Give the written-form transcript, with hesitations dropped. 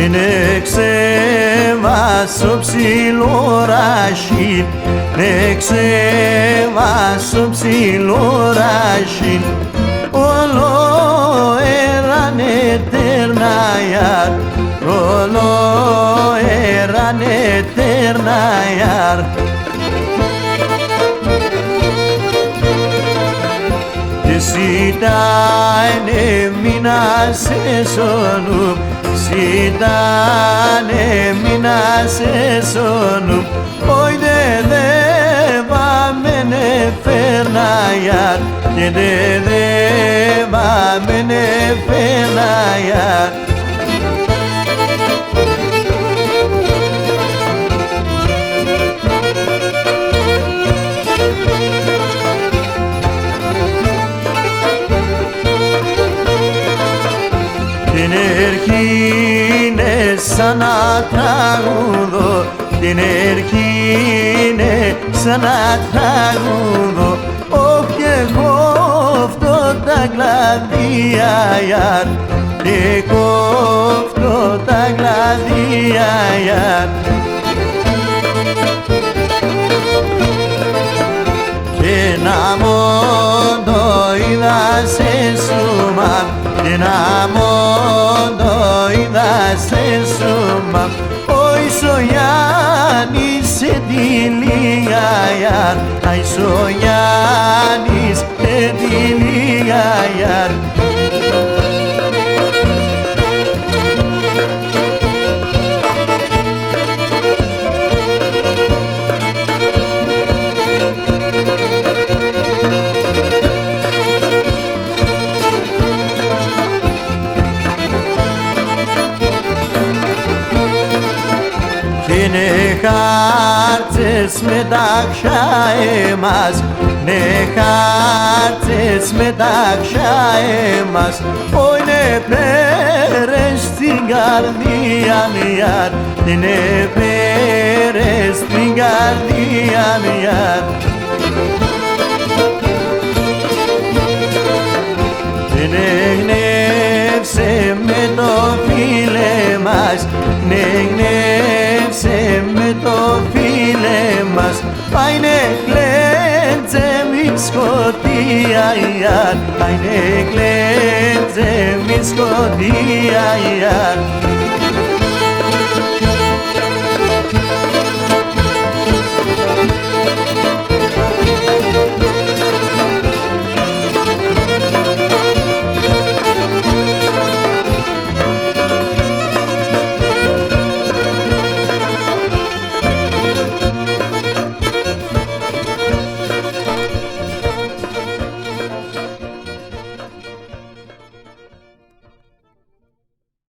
είναι ξεβάσω ψιλοράσιν, είναι ξεβάσω ψιλοράσιν, όλο έραν ετερναϊάρ, όλο έραν ετερναϊάρ. Σιτάνε μήνα σε σώνουμ, σιτάνε μήνα σε σώνουμ, όιδε δε βάμενε φέρναγιάρ, και δε βάμενε φέρναγιάρ. Την ερχήνε σαν να τραγουδώ, την ερχήνε σαν να τραγουδώ, όποια κόφτω τα κλαδία γιάρ, και κόφτω τα κλαδία γιάρ. Και να μόντο είδα σε σούμα, και να μόντο είδα σε σούμα, ο Ισογιάννης σε τη λιγαγιάρ, ο Ισογιάννης σε τη λιγαγιάρ. Ναι χάρτες μεταξιά εμάς, ναι χάρτες μεταξιά εμάς, είναι πέρες στην καρδία μιάρ, είναι πέρες στην καρδία μιάρ. Ναι γνεύσε με το φίλε μας, ναι γνεύσε με το φίλε μας, άινε κλέντζε μη σκοτία ιάρ, άινε κλέντζε μη σκοτία ιάρ.